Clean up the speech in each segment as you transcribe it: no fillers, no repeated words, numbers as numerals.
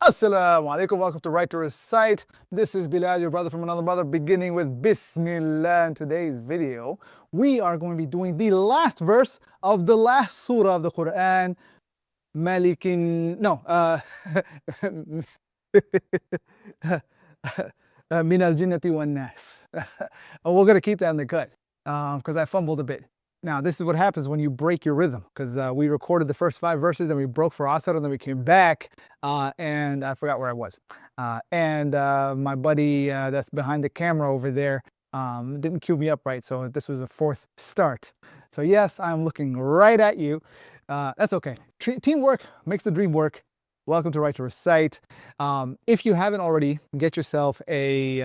Assalamu alaikum, welcome to Right to Recite. This is Belal, your brother from another mother, beginning with Bismillah. In today's video, we are going to be doing the last verse of the last surah of the Quran, Malikin, no, Minal Jinnati Wan-Nas. We're going to keep that in the cut because I fumbled a bit. Now, this is what happens when you break your rhythm, because we recorded the first 5 verses, then we broke for Asr, and then we came back, and I forgot where I was. My buddy that's behind the camera over there didn't cue me up right, so this was a 4th start. So yes, I'm looking right at you. That's okay. Teamwork makes the dream work. Welcome to Right to Recite. If you haven't already, get yourself a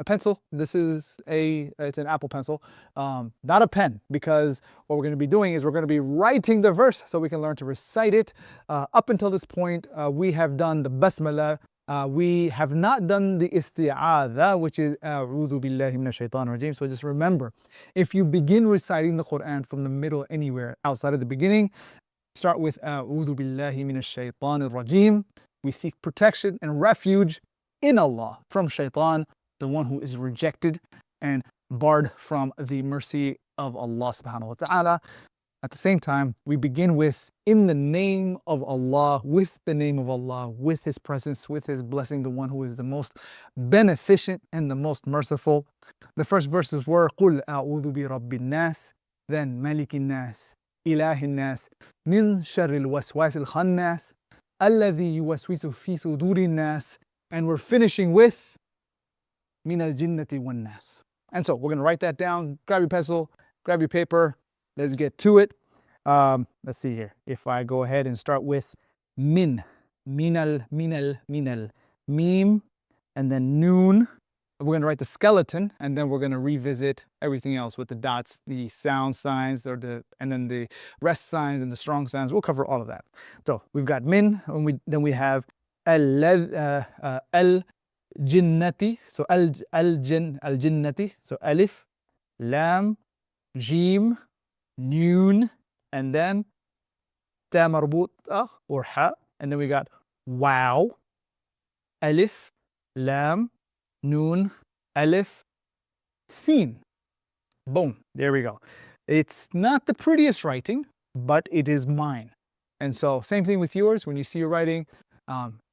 pencil. This is it's an Apple pencil, not a pen, because what we're going to be doing is we're going to be writing the verse so we can learn to recite it. Up until this point, we have done the Basmala. We have not done the Isti'adha, which is A'udhu billahi minash shaitanir rajeem. So just remember, if you begin reciting the Quran from the middle anywhere outside of the beginning, start with A'udhu billahi minash shaitanir rajeem. We seek protection and refuge in Allah from shaitan, the one who is rejected and barred from the mercy of Allah subhanahu wa ta'ala. At the same time, we begin with in the name of Allah, with the name of Allah, with His presence, with His blessing, the one who is the most beneficent and the most merciful. The first verses were Qul a'udhu bi rabbin nas, then Malikin nas, Ilahin nas, min sharril waswasil khannas, alladhi yuwaswisu fi sudurin nas, and we're finishing with Minal Jinnati Wan-Nas. And so we're going to write that down. Grab your pencil, grab your paper. Let's get to it. Let's see here. If I go ahead and start with minal, mim, and then noon. We're going to write the skeleton, and then we're going to revisit everything else with the dots, the sound signs, and then the rest signs and the strong signs. We'll cover all of that. So we've got min, and then we have al-jinnati. So al-jinnati. So alif, lam, jim, noon, and then ta marbutah or ha, and then we got wow, alif, lam, noon, alif, sin. Boom, there we go. It's not the prettiest writing, but it is mine. And so same thing with yours. When you see your writing,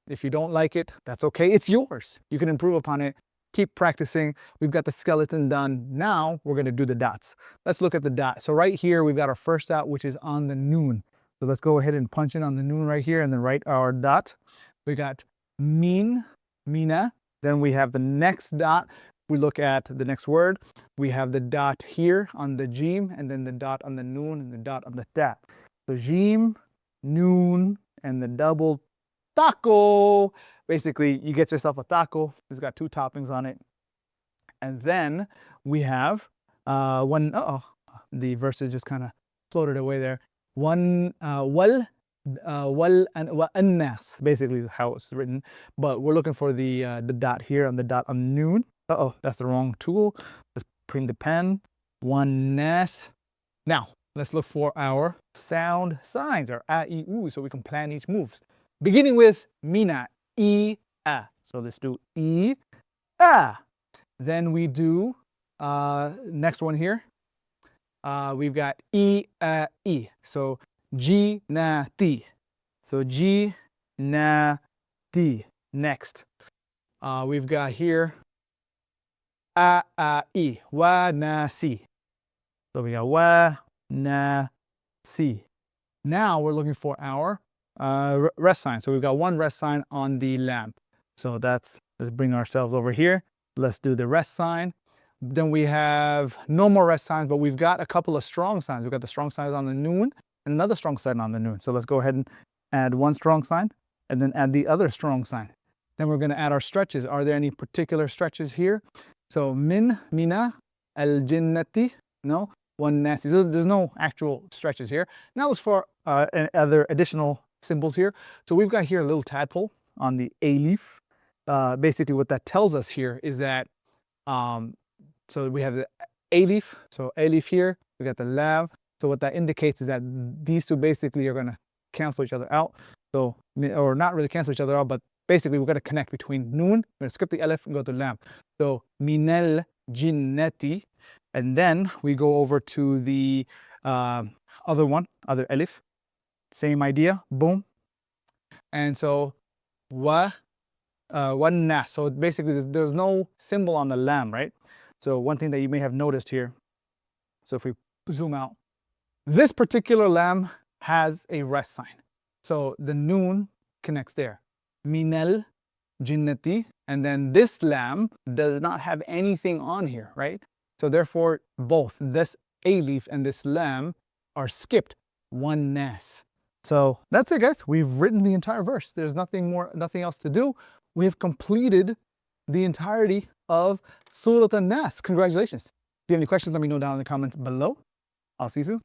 if you don't like it, that's okay. It's yours. You can improve upon it. Keep practicing. We've got the skeleton done. Now we're going to do the dots. Let's look at the dot. So right here, we've got our first dot, which is on the noon. So let's go ahead and punch in on the noon right here and then write our dot. We got min, mina. Then we have the next dot. We look at the next word. We have the dot here on the jim, and then the dot on the noon, and the dot on the ta. So jim, noon, and the double taco. Basically, you get yourself a taco. It's got 2 toppings on it. And then we have the verses just kind of floated away there. Wal An-Nas, basically how it's written. But we're looking for the dot here on the dot on noon. That's the wrong tool. Let's bring the pen. Wan-Nas. Now, let's look for our sound signs, or a, e, u, so we can plan each move. Beginning with mina, e, a. So let's do e, a. Then we do next one here. We've got e, a, e. So G, na, ti. So G, na, ti. Next. We've got here a, i. Wa, na, si. So we got wa, na, si. Now we're looking for our rest sign. So we've got 1 rest sign on the lamp. So let's bring ourselves over here. Let's do the rest sign. Then we have no more rest signs, but we've got a couple of strong signs. We've got the strong signs on the noon and another strong sign on the noon. So let's go ahead and add 1 strong sign and then add the other strong sign. Then we're going to add our stretches. Are there any particular stretches here? So min, mina, al-jinnati, no, wan-nas. So there's no actual stretches here. Now let's for other additional symbols here. So we've got here a little tadpole on the alif. Basically what that tells us here is that so we have the alif, so alif here, we got the lam. So what that indicates is that these two basically are going to cancel each other out. So, or not really cancel each other out, but basically we've got to connect between noon. We're going to skip the alif and go to lam. So, Minal Jinnati. And then we go over to the other one, other alif. Same idea, boom. And so, Wan-Nas. So basically there's no symbol on the lam, right? So one thing that you may have noticed here, so if we zoom out, this particular lam has a rest sign. So the noon connects there. Minal Jinnati. And then this lam does not have anything on here, right? So therefore, both this alif and this lam are skipped. Wan-Nas. So that's it, guys. We've written the entire verse. There's nothing else to do. We have completed the entirety of Surah An-Nas. Congratulations. If you have any questions, let me know down in the comments below. I'll see you soon.